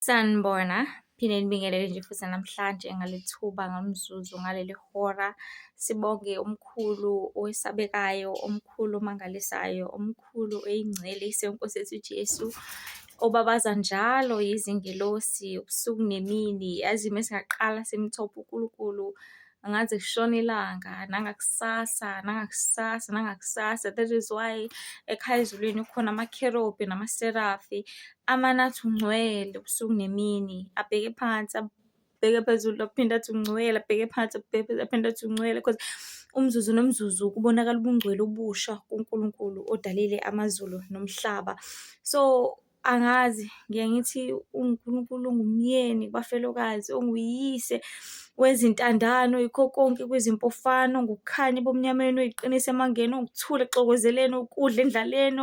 Sanibona, phinde nibingelele nje futhi namhlanje ngalethuba ngalomzuzu ngaleli hora. Sibonge omkhulu owesabekayo, omkhulu omangalisayo, omkhulu oyingcwele iseNkosi yethu Jesu, obabaza njalo izingelosi ubusuku nemini. Yazi mesingaqala simthopha uNkulunkulu angaze kushona ilanga, nangakusasa, nangakusasa, nangakusasa. That is why ekhaya ezulwini kukhona amakherobi namaserafi amanathi ungcwele ubusuku nemini, abheke phansi abheke phezulu aphinde athi ungcwele, abheke phansi aphinde athi ungcwele, because umzuzu nomzuzu kubonakala ubungcwele obusha kuNkulunkulu odalile amazulu nomhlaba. So angazi ngiye ngithi uNkulunkulu ongumyeni kubafelokazi, onguyise wezintandano, yikho konke kwezimpofano, ongukukhanya ebumnyameni, oyiqiniso emangeni, ongukuthula exokozeleni, ukudla endlaleni,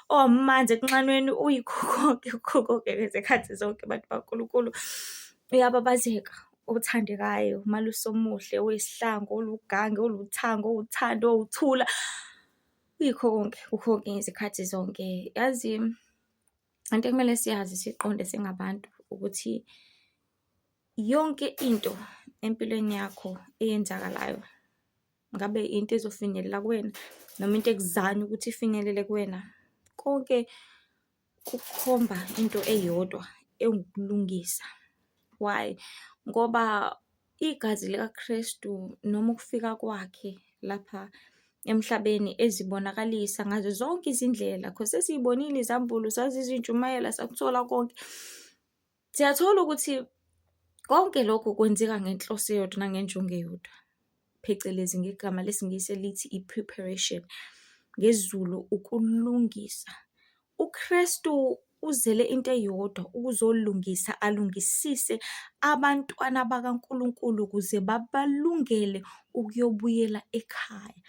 owamanzi ekunxanweni, uyikho konke ngezikhathi zonke bantu baNkulunkulu. Uyababazeka, othandekayo, umalusi omuhle, oyisihlangu, olugange, oluthando, owuthando, owuthula, uyikho konke, ukho konke ngezikhathi zonke. Yazi into ekumele siyazi siqonde singabantu ukuthi yonke into empilweni yakho eyenzakalayo, ngabe into ezofinyelela kuwena noma into ekuzanya ukuthi ifinyelele kuwena, konke kukhomba into eyodwa engukulungisa. Why? Ngoba igazi likaKristu noma ukufika kwakhe lapha emhlabeni ezibonakalisa ngazo zonke izindlela, because sesiyibonile izambulo, sazi izintshumayela, sakuthola konke. Siyathola ukuthi konke lokho kwenzeka ngenhloso eyodwa nangenjongo eyodwa, phecelezi ngegama lesingisi elithi i-preparation, ngesiZulu ukulungisa. uKristu uzele into eyodwa ukuzolungisa, alungisise abantwana bakaNkulunkulu ukuze babalungele ukuyobuyela ekhaya.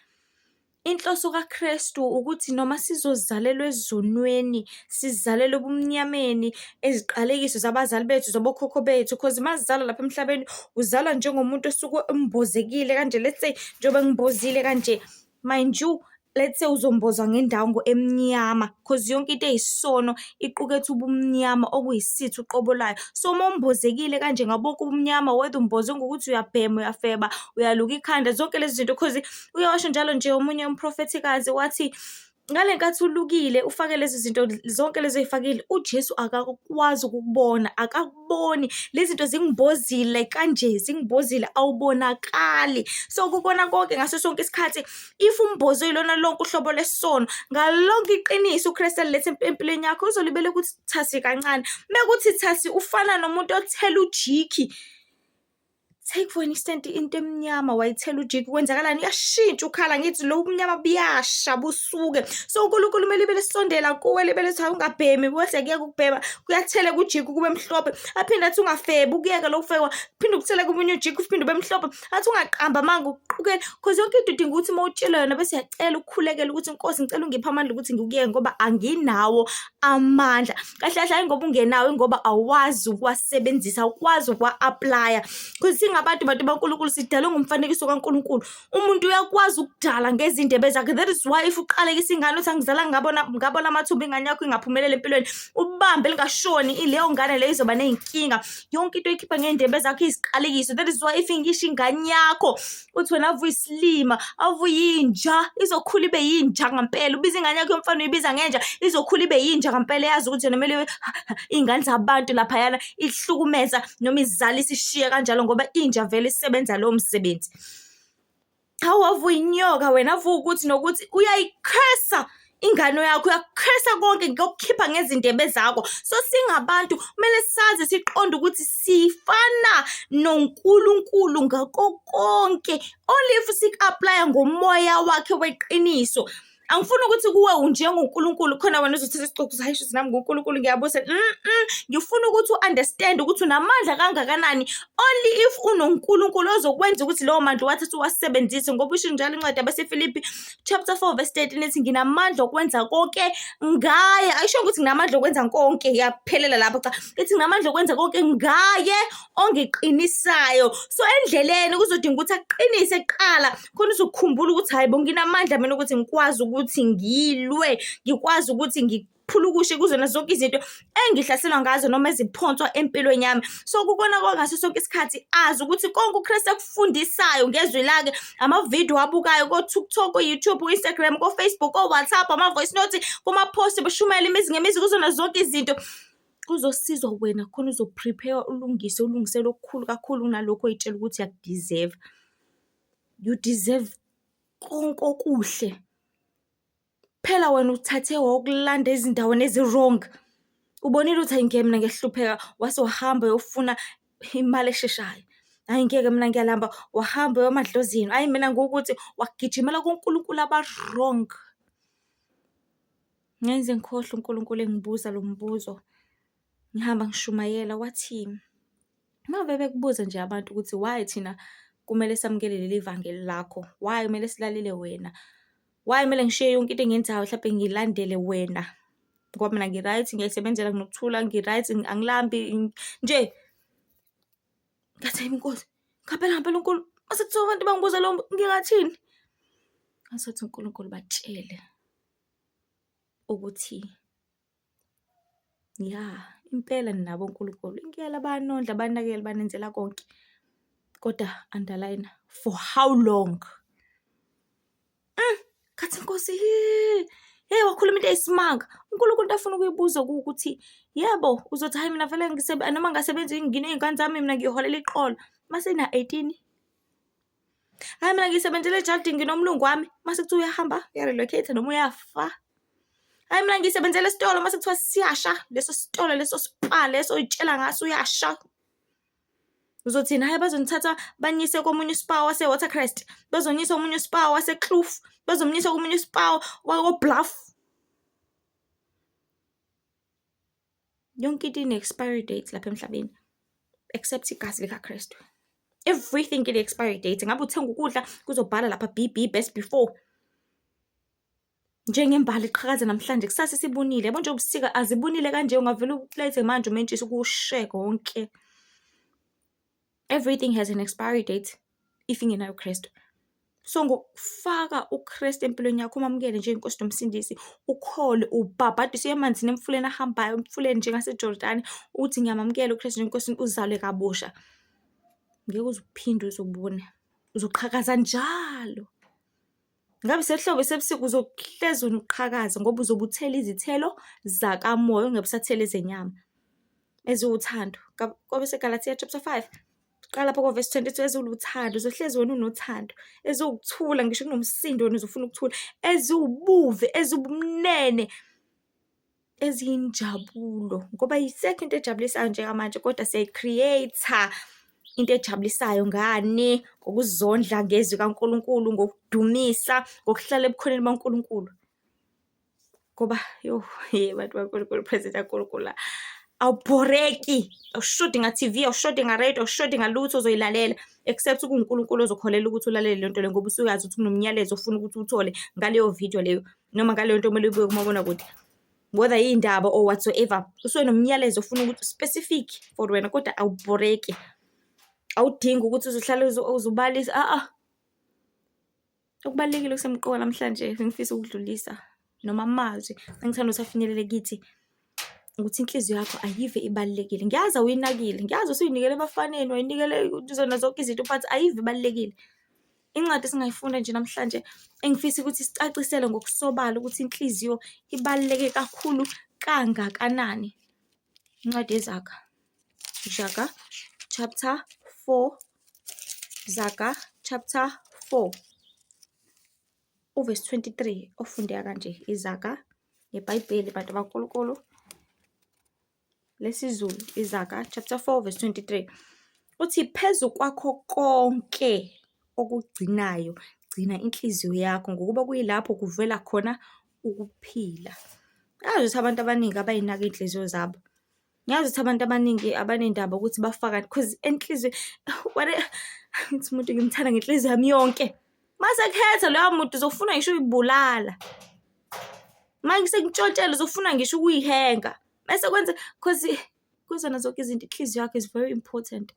Inhloso kaKristu ukuthi noma sizozalelwa ezonweni, sizalelwe ebumnyameni, eziqalekiso zabazali bethu, zabokhokho bethu, because mazizalwa lapha emhlabeni uzalwa njengomuntu osuke embozekile kanje. Let's say njengoba ngimbozile kanje, mind you, let's say uzombozwa ngendango emnyama, because yonke into eyisono iqukethe ubumnyama okuyisitho uqobo layo. So uma umbozekile kanje ngabonke ubumnyama, whether umbozwe ngokuthi uyabhema, uyafeba, uyaluka ikhanda, zonke lezi zinto, because uyawasho njalo nje omunye umprofethikazi wathi ngale nkathi ulukile ufake lezi zinto zonke lezo ey'fakile, uJesu akakwazi ukukubona, akakuboni. Lezi zinto zingibozile kanje, zingibozile, awubonakali. So ukubona konke ngaso sonke isikhathi, if umbozwe yilona lonke uhlobo lesono, ngalonke iqiniso uKristu alilethe empilweni yakho, uzolibele ukuthi thasi kancane. Mekuthi thasi ufana nomuntu othela ujiki. Take for instance into emnyama, wayithela ujiki, kwenzakalani? Iyashintsha ukhala, ngithi lo ubumnyama buyasha busuke. So uNkulunkulu kumele ibe lesondela kuwe, libe lethi ungabhemi, bese kuyeka ukubhema, kuyathela kujiki kube mhlophe, aphinde athi ungafebi, ukuyeka lokufekwa, phinde ukuthela kumunye ujiki uphinde ube mhlophe, athi ungaqamba manga uqhubeke, because yonke into udinga ukuthi mawutshela yona bese yacela ukukhulekela ukuthi Nkosi ngicela ungiphe amandla ukuthi ngikuyeke ngoba anginawo amandla. Kahle kahle hayi ngoba ungenawo, ngoba awazi ukuwasebenzisa, awukwazi ukuwa-applya, because abantu baNkulunkulu sidalwe ngumfanekiso kaNkulunkulu. Umuntu uyakwazi ukudala ngezindebe zakhe. That is why if uqalekisa ingane uthi angizalanga ngabona amathumba ingane yakho ingaphumeleli empilweni, ubambe lingashoni, ileyo ngane leyo izoba ney'nkinga. Yonke into oyikhipha ngey'ndebe zakho iziqalekiso. That is why if ngisho ingane yakho uthi wena ave uyisilima, ave uyinja, izokhula ibe yinja ngampela. Ubiza ingane yakho yomfana uyibiza ngenja, izokhula ibe yinja ngampela. Yazi ukuthi yona kumele iy'ngane zabantu laphayana ihlukumeza noma izalisa ishiye kanjalo ngoba inja vele isebenza lowo msebenzi. Awave uyinyoka wena, ave ukuthi nokuthi uyayikhesa ingane yakho, uyakhesa konke ngokukhipha ngezindebe zakho. So singabantu kumele sazi siqonde ukuthi sifana noNkulunkulu ngakho konke, only if sik-applya ngomoya wakhe weqiniso. Angifuni ukuthi kuwe unjengoNkulunkulu khona wena uzothatha isixoxo hayi shuthi nami ngoNkulunkulu ngiyabusa. Ngifuna ukuthi u-understand ukuthi unamandla kangakanani, only if unoNkulunkulu ozokwenza ukuthi lowo mandla wathatha uwasebenzise, ngoba usho njalo incwadi yabaseFilipi chapter 4 verse 13 ethi nginamandla okwenza konke ngaye. Ayisho ukuthi nginamandla okwenza konke yaphelela lapho, cha, ithi nginamandla okwenza konke ngaye ongiqinisayo. So endleleni kuzodinga ukuthi aqinise kuqala khona uzokukhumbula ukuthi hayi bo nginamandla mina ukuthi ngikwazi ukuthi ngilwe, ngikwazi ukuthi ngiphulukushe kuzona zonke izinto engihlaselwa ngazo noma eziphonswa empilweni yami. So kukona ngaso sonke isikhathi azi ukuthi konke uKristu akufundisayo ngezwi lake, amavidiyo abukayo ko-TikTok, ko-YouTube, ko-Instagram, ko-Facebook, ko-WhatsApp, ama-voice note, kuma-post, beshumela imizi ngemizi, kuzona zonke izinto kuzosizwa wena khona uzoprepare ulungisele okukhulu kakhulu kunalokho oyitshela ukuthi uyakudeserve. You deserve konke okuhle. Phela wena uthathe wokulanda ezindaweni ezi-wrong. Ubonile ukuthi ayingeke mina ngiyahlupheka, wase wahamba uyofuna imali esheshayo. Ayingeke mina ngiyalamba, wahamba uyomadlozini. Ayi mina ngokuthi wagijimela kuNkulunkulu aba-wrong. Ngenze ngikhohlwe uNkulunkulu engibuza lo mbuzo. Ngihamba ngishumayela wathi, mave bekubuza nje abantu ukuthi why thina kumele samukele leli vangeli lakho? Why kumele silalele wena? Why kumele ngishiye yonke into engiyenzayo mhlawumbe ngilandele wena? Ngoba mina ngi-right, ngiyayisebenzela nginokuthula, ngi-right, angilambi nje. Ngathi inkosi, ngempela uNkulunkulu, mase kuthiwa abantu bangibuza lo ngingathini? Ngasothi uNkulunkulu batshele ukuthi ya impela ninabo uNkulunkulu, ingela banondla, banakela, banenzela konke. Kodwa underline, for how long? Ngathi inkosi, hey wakhuluma into eyisimanga. uNkulunkulu afuna ukuyibuza ukuthi yebo uzothi hayi mina vele noma ngasebenzi nginey'ngane zami mina ngiholela iqolo mase na 18. Hayi mina ngisebenzela ejardini nginomlungu wami mase kuthiwa uyahamba uyarelocate noma uyafa. Hayi mina ngisebenzela esitolo mase kuthiwa siyasha leso sitolo leso spa leso oyitshela ngaso uyasha. Uzothini? Hayi bazonithatha banyise komunye uspa wase-Watercrest, bazonyisa komunye uspa wase-Kloof, bazomnyisa komunye uspa wako-Bluff. Yonke into ine-expiry date lapha emhlabeni except igazi likaKristu. Everything ine-expiry date. Ngabe uthenga ukudla kuzobhala lapha BB best before. Njengembali iqhakaza namhlanje kusasa sibunile. Yabo nje ubusika azibunile kanje ungavela uplate manje umentshisa ukusheka wonke. Everything has an expiry date if ingenayo uKristu. So ngokufaka uKristu empilweni yakho, umamukele nje inkosi nomsindisi, ukhole, ubhabhadise emanzini emfuleni ahambayo, emfuleni njengaseJordani, uthi ngiyamamukela uKristu njengenkosi, uzalwe kabusha. Ngeke uzuphinde uzobona, uzoqhakaza njalo. Ngabe sehlobo sebusika uzohlezi uqhakaza ngoba uzobuthela izithelo zakamoya ungebusathela ezenyama eziwuthando. Ngoba seGalatia chapter 5 qala lapha verse 22, eziwuthando uzohlezi wena unothando, eziwukuthula ngisho kunomsindo wena uzofuna ukuthula, eziwubuve, ezibumnene, eziyinjabulo. Ngoba yisekho into ejabulisayo njengamanje, kodwa siyayicreator into ejabulisayo ngane, ngokuzondla ngezwi kaNkulunkulu, ngokudumisa, ngokuhlala ebukhoneni baNkulunkulu. Ngoba bantu baNkulunkulu, presence kaNkulunkulu awubhoreki, awushodi nga-TV, awushodi nga-radio, awushodi ngalutho ozoyilalela except kuNkulunkulu ozokholela ukuthi ulalele le nto le, ngoba usuyazi ukuthi kunomnyalezo ofuna ukuthi uthole ngaleyo video leyo noma ngaleyo nto omele uyibuke kumabonakude, whether yindaba or whatsoever. Usuke nomnyalezo ofuna ukuthi specific for wena, kodwa awubhoreki. Awudingi ukuthi uzohlala uzubalisa. Okubalulekile kusemqoka namhlanje ngifisa ukudlulisa noma amazwi engithanda ukuthi afinyelele kithi ukuthi inhliziyo yakho ayive ibalulekile. Ngiyazi awuyinakile, ngiyazi usuyinikele ebafaneni, wayinikele zona zonke izinto, but ayive ibalulekile. Incwadi singayifunda nje namhlanje engifisa ukuthi sicacisele ngokusobala ukuthi inhliziyo ibaluleke kakhulu kangakanani. Incwadi yeZaga, Zaga chapter 4, Zaga chapter 4 verse 23 ofundeka kanje. iZaga yeBhayibheli bantu baNkulunkulu lesizulu, iZaga chapter 4 verse 23 uthi, phezu kwakho konke okugcinayo gcina inhliziyo yakho ngokuba kuyilapho kuvela khona ukuphila. Ngazi ukuthi abantu abaningi abayinaka inhliziyo zabo. Ngazi ukuthi abantu abaningi abanendaba ukuthi bafaka, because enhliziyo ngithi umuntu ngimthanda ngenhliziyo yami yonke. Mase khetha loyo muntu uzofuna ngisho uyibulala. Manje sengitshontshela uzofuna ngisho ukuyihenga. Bese kwenza because kuzona zonke izinto inhliziyo yakho is very important.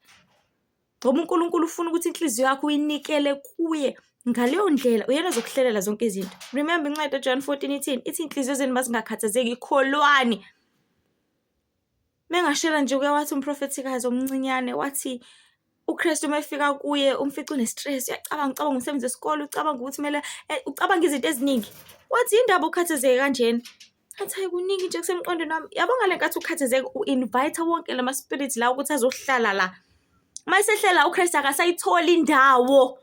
Ngoba uNkulunkulu ufuna ukuthi inhliziyo yakho uyinikele kuye. Ngaleyo ndlela uyena ozokuhlelela zonke izinto. Remember incwadi kaJohn 14 ithini? Ithi inhliziyo zenu mazingakhathazeki, kholwani. Mengashela nje uke wathi umprofethikazi omncinyane wathi uKristu mefika kuye umfica une-stress, ucabanga umsebenzi wesikole, ucabanga ukuthi kumele ucabanga izinto eziningi. Wathi indaba ukhathazeke kanjena? Athi hayi kuningi nje kusemqondweni wami. Yabo ngale nkathi ukhathazeke u-invite wonke lama spirit la ukuthi azohlala la. Mayisehlela uKristu akasayithola indawo.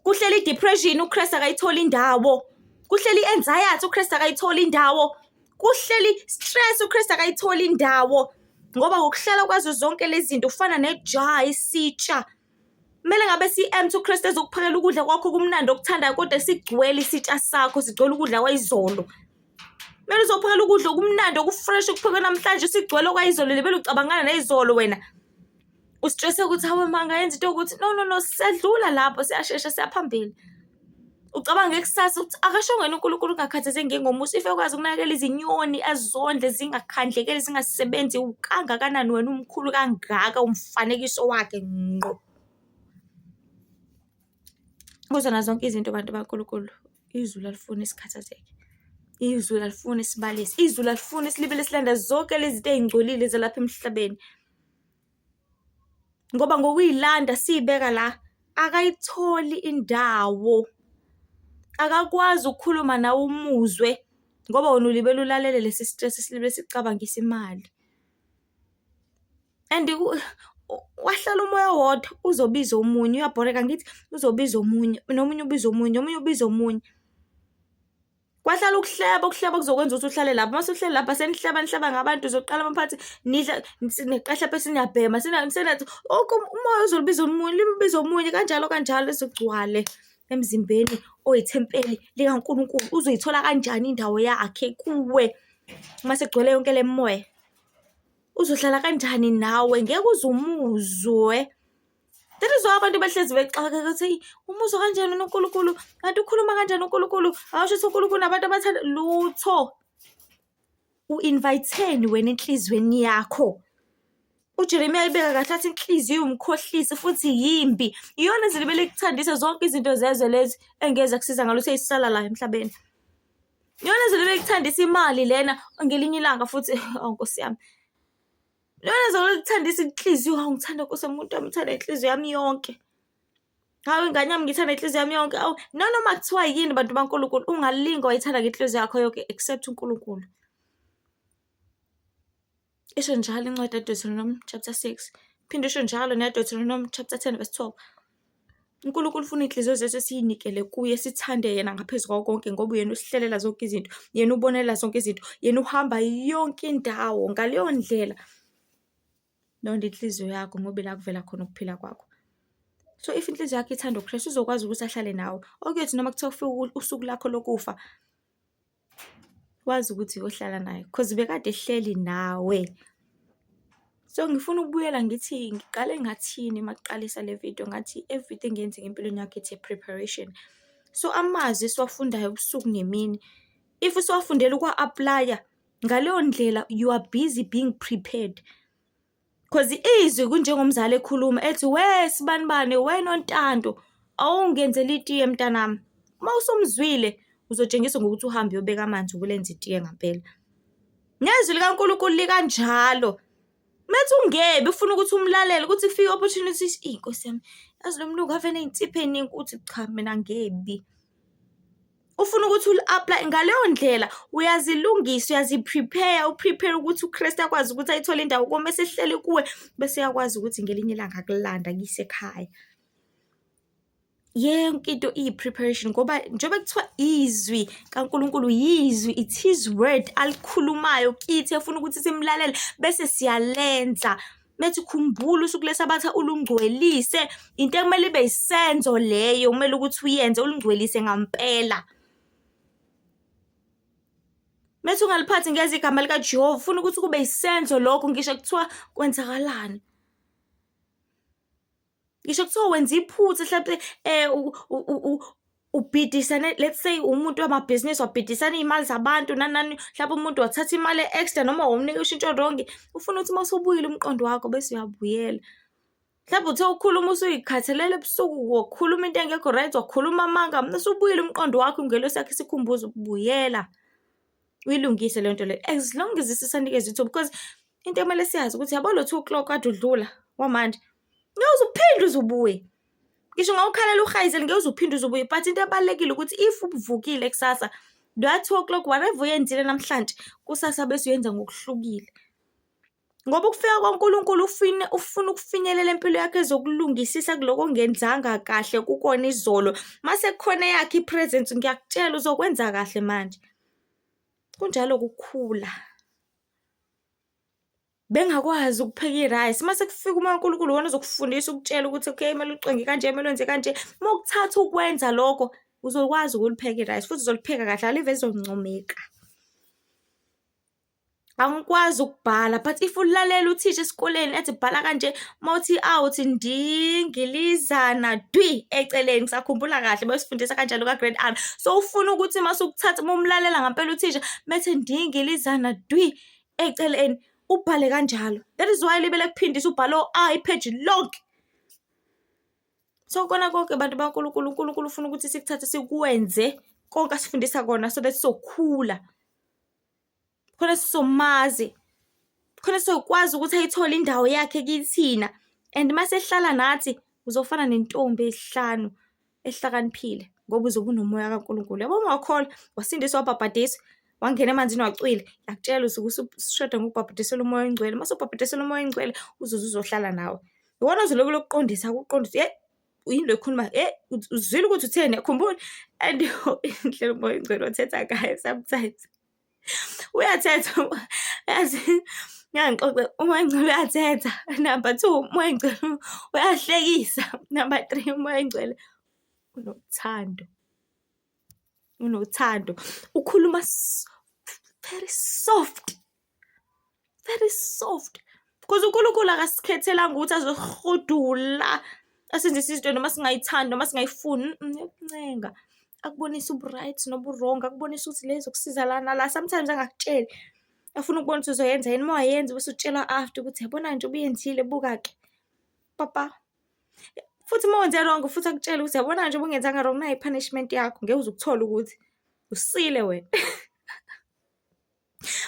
Kuhleli i-depression uKristu akayithola indawo. Kuhleli i-anxiety uKristu akayithola indawo. Kuhleli stress uKristu akayithola indawo. Ngoba ngokuhlala kwazo zonke lezi zinto ufana nejaha isitsha. Kumele ngabe si-empty uKristu ezokuphakela ukudla kwakho kumnandi okuthandayo kodwa sigcwele isitsha sakho, sigcwele ukudla kwayizolo. Kumele uzophakela ukudla okumnandi okufresh okuphekwe namhlanje sigcwele okwayizolo lebele ucabangana nezolo wena. Ustress ukuthi hawe manga yenza into ukuthi no sisedlula lapho siyashesha siyaphambili. Ucabanga ekusasa ukuthi akashonge uNkulunkulu ungakhathazeki ngengomuso ife ukwazi ukunakekela izinyoni azondle zingakhandlekeli zingasebenzi ukangakanani wena umkhulu kangaka umfanekiso wakhe ngqo. Kuzona zonke izinto abantu baNkulunkulu izulu alifuna isikhathazeke. Izulu alifuna isibalisi. Izulu alifuna isilibele silanda zonke lezi zinto ezingcolile zelapha emhlabeni. Ngoba ngokuyilanda sibeka la akayitholi indawo. Akakwazi ukukhuluma nawe umuzwe ngoba wena ulibele ulalele lesi stress silibele sicabangisa imali. And wahlala umoya wodwa uzobiza omunye uyabhoreka ngithi uzobiza omunye nomunye ubiza omunye omunye ubiza omunye. Kwahlala ukuhleba kuzokwenza ukuthi uhlale lapha. Mase uhlale lapha senihleba ngabantu uzoqala amaphathi nidla sineqahla phela siniyabhema senathi umoya uzolibiza omunye libiza omunye kanjalo ezogcwale emzimbeni oyithempeli likaNkulunkulu. Uzoyithola kanjani indawo yakhe kuwe mase gcwele yonke le moya? Uzohlala kanjani nawe? Ngeke uzumuzwe. Thathizo abantu behlezi bexaka ukuthi umuzwa kanjani uNkulunkulu? Kanti ukhuluma kanjani uNkulunkulu? Awusho ukuthi uNkulunkulu nabantu abathanda lutho. U-inviteni wena enhlizweni yakho. uJeremiya ibeka kahle athi inhliziyo umkhohlisi futhi yimbi. Iyona zilibele ikuthandisa zonke izinto zezwe lezi engeza kusiza ngalutho eyisala la emhlabeni. Iyona zilibele ikuthandisa imali lena ngelinye ilanga futhi Nkosi yami. Iyona zilibele ikuthandisa inhliziyo ngithanda Nkosi umuntu amthanda inhliziyo yami yonke. Hawe ingane yami ngithanda inhliziyo yami yonke. Noma kuthiwa yini bantu baNkulunkulu ungalinga wayithanda ngenhliziyo yakho yonke except uNkulunkulu. Isho njalo incwadi kaDeuteronomy chapter 6. Phinde isho njalo neDeuteronomy chapter 10 verse 12. uNkulunkulu ufuna inhliziyo zethu siyinikele kuye sithande yena ngaphezulu kwako konke ngoba uyena usihlelela zonke izinto, yena ubonela zonke izinto, yena uhamba yonke indawo. Ngaleyo ndlela londa inhliziyo yakho ngoba la kuvela khona ukuphila kwakho. So if inhliziyo yakho ithanda uKristu uzokwazi ukuthi ahlale nawe. Okuyothi noma kuthiwa ufika usuku lakho lokufa wazi ukuthi uyohlala naye because bekade ehleli nawe. So ngifuna ukubuyela ngithi ngiqale ngathini maqalisa le video ngathi everything engenzeka empilweni yakho it's a preparation. So amazwi siwafundayo ubusuku nemini if usiwafundela ukwa-applya ngaleyo ndlela you are busy being prepared. Because izwi kunjengomzali ekhuluma ethi we sibanibane wena ontando awungenzela itiye mntanami. Uma usumzwile uzotshengiswa ngokuthi uhambe uyobeka amanzi ukulenza itiye ngempela. Nezwi likaNkulunkulu likanjalo. Methi ungebi ufuna ukuthi umlalele ukuthi ifike opportunities Nkosi yami yazi lo mlungu avene insipho eningi ukuthi cha mina ngebi. Ufuna ukuthi uli-apply ngaleyo ndlela uyazilungisa uyaziprepare uprepare ukuthi uKristu akwazi ukuthi ayithole indawo koma esehlele kuwe bese yakwazi ukuthi ngelinye ilanga akulanda kuyise ekhaya. Yonke into iyi-preparation ngoba njengoba kuthiwa izwi kaNkulunkulu yizwi it's his word alikhulumayo kithi efuna ukuthi simlalele bese siyalenza. Methi khumbula usuku leSabatha ulungcwelise into ekumele ibe isenzo leyo kumele ukuthi uyenze ulungcwelise ngempela. Methi ungaliphathi ngeze igama likaJehova ufuna ukuthi kube isenzo lokho ngisho kuthiwa kwenzakalani. Ngisho kuthiwa wenza iphutha mhlawumbe ubhidisane let's say umuntu wamabhizinisi wabhidisana iy'mali zabantu nani mhlawumbe umuntu wathatha imali extra noma wamnika ushintsho wrong ufuna ukuthi uma usubuyile umqondo wakho bese uyabuyela. Mhlawumbe uthe ukhuluma usuyikhathalele ebusuku, wakhuluma into engekho right, wakhuluma amanga, usubuyile umqondo wakho, ingelosi yakho isikhumbuzo, buyela uyilungise le nto le, as long as sisanikeza ithuba. Because into ekumele siyazi ukuthi yabo lo 2 o'clock kade udlula wamanje, ngeke uze uphinde uze ubuye. Ngisho ngawukhalela uhayizele ngeke uze uphinde uze ubuye. But into ebalulekile ukuthi if ubuvukile kusasa, that 2 o'clock whatever uyenzile namhlanje, kusasa bese uyenza ngokuhlukile. Ngoba ukufika kwaNkulunkulu ufuna ukufinyelela impilo yakho ezokulungisisa kuloko ongenzanga kahle kukona izolo. Mase kukhona yakhe ipresence, ngiyakutshela uzokwenza kahle manje. Kunjalo kukhula. Bengakwazi ukupheka irice, mase kufika uNkulunkulu wona uzokufundisa ukutshela ukuthi okay, kumele ucenge kanje, kumele wenze kanje. Mawukuthatha ukwenza lokho, uzokwazi ukulipheka irice futhi uzolipheka kahle, alive ezoncomeka. Angikwazi ukubhala, but if ulalela uthisha esikoleni ethi bhala kanje, mawuthi out ndingilizana dwi eceleni, ngisakhumbula kahle bayosifundisa kanjalo ka grade R. So ufuna ukuthi masukuthatha umlalela ngempela uthisha methe ndingilizana dwi eceleni, ubhale kanjalo. That is why libele kuphindisa ubhalo ipage lonke. So kona konke bantu baNkulunkulu, uNkulunkulu ufuna ukuthi sikuthathe sikwenze konke asifundisa kona, so that sokhula. Khona sizomazi, khona sizokwazi ukuthi ayithole indawo yakhe kithina. And mase ehlala nathi uzofana nentombi ehlanu ehlakaniphile, ngoba uzobe unomoya kaNkulunkulu. Yabo ungakholwa wasindiswa wabhabhadiswa, wangena emanzini wacwila, ngiyakutshela usuke usishoda ngokubhabhadisela umoya oyingcwele. Mase ubhabhadisela umoya oyingcwele uzohlala nawe. Iwona ozoloko lokuqondisa ukuqondisa, uyini lo ekhuluma, uzwile ukuthi utheni, yakhumbula. And indlela umoya oyingcwele othetha ngayo sometimes uyathetha, yazi ngiyangixoxa, umoya oyingcwele uyathetha. Number 2, umoya oyingcwele uyahlekisa. Number 3, umoya oyingcwele unothando. Ukhuluma very soft, very soft. Because uNkulunkulu akasikhethela ukuthi azohudula asenzise izinto noma singayithandi noma singayifuni. Uyakuncenga, akubonisa ubu-right nobu wrong, akubonisa ukuthi lezo kusiza lana la. Sometimes angakutsheli, afuna ukubona ukuthi uzoyenza yini, uma wayenza bese utshela after ukuthi yabona nje ubuyenzile, buka-ke papa. Futhi uma wenze wrong futhi akutshela ukuthi yabona nje ubungenzanga wrong, nayi punishment yakho, ngeke uze ukuthola ukuthi usile wena.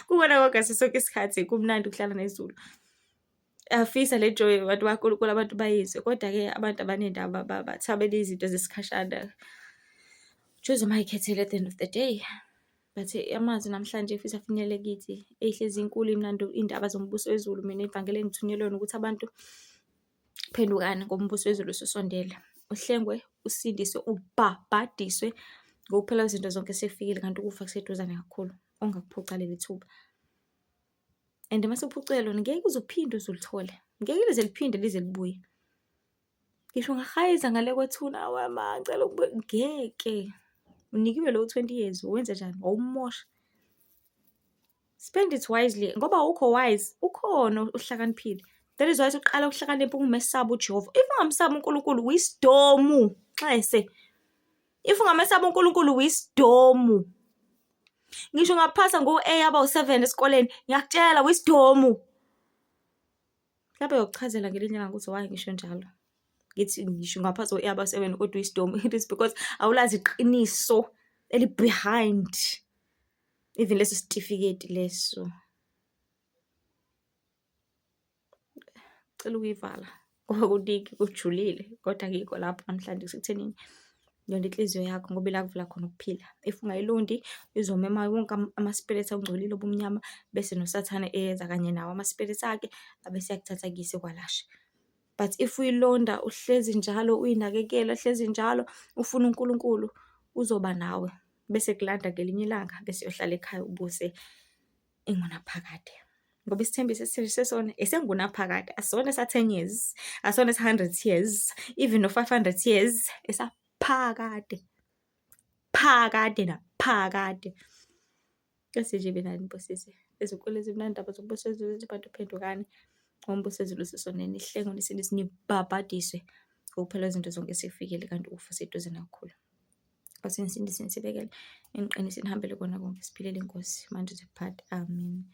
Kubona konke sonke isikhathi kumnandi ukuhlala nezulu. Afisa le joy abantu baNkulunkulu abantu bayizwe, kodwa-ke abantu abanendaba bathabela izinto zesikhashana. Choose umayikhethela at the end of the day. But amazwi namhlanje fisa afinyelele kithi ehlezi inkulu imnandi indaba zombuso wezulu. Mina ivangeli engithunyelwe ukuthi abantu phendukani ngoba umbuso wezulu usondele. Uhlengwe, usindiswe, ubhabhadiswe ngokuphela izinto zonke sefikile, kanti ukufa kuseduzane kakhulu. Ongakuphuca leli thuba. And mase uphucele lona ngeke uzophinde uzulithole. Ngeke lize liphinde lize libuye. Ngisho ungahayiza ngale kwethuna wama ngicela ukubuye, ngeke. Unikiwe lo 20 years, wenze njani? Awumosha. Spend it wisely ngoba awukho wise, ukhona uhlakaniphile. That is why uqala ukuhlakanipha ungumesaba uJehova. If ungamesaba uNkulunkulu, wisdom. Xese. If ungamesaba uNkulunkulu, wisdom. Ngisho ngaphasa ngo-A abawu7 esikoleni, ngiyakutshela wisdom. Lapho yokuchazela ngelinye ilanga ukuthi why ngisho njalo. Ngithi ngisho ngaphasa ngo-A abawu7 kodwa wisdom. It is because awulazi iqiniso eli behind even leso certificate leso. Cela ukuyivala ngoba kuningi kujulile, kodwa ngikho lapho namhlanje sekuthenini yonke inhliziyo yakho ngoba ila kuvela khona ukuphila. If ungayilondi izomema wonke ama-spirits angcolile obumnyama, bese noSathane eyenza kanye nawo ama-spirits akhe abese yakuthatha kuyise kwalasha. But if uyilonda uhlezi njalo uyinakekela, uhlezi njalo ufuna uNkulunkulu, uzoba nawe bese kulanda ngelinye ilanga bese uyohlala ekhaya ubuse engunaphakade. Ngoba isithembiso sesona esengunaphakade, asona sa10 years, asona sa100 years, even no 500 years, esaphakade. Phakade. Bese nje benani imbosisi. Ezinkulu ezimnandi abazobuso ezulu abantu phendukani. Umbuso wezulu usisonene, ihlengo nesindisi nibhabhadiswe ukuphela izinto zonke sefikile, kanti ufa seduze kakhulu. Asensindiseni sibekele eniqiniseni hambele kona konke, siphilele inkosi manje siphathe. Amen.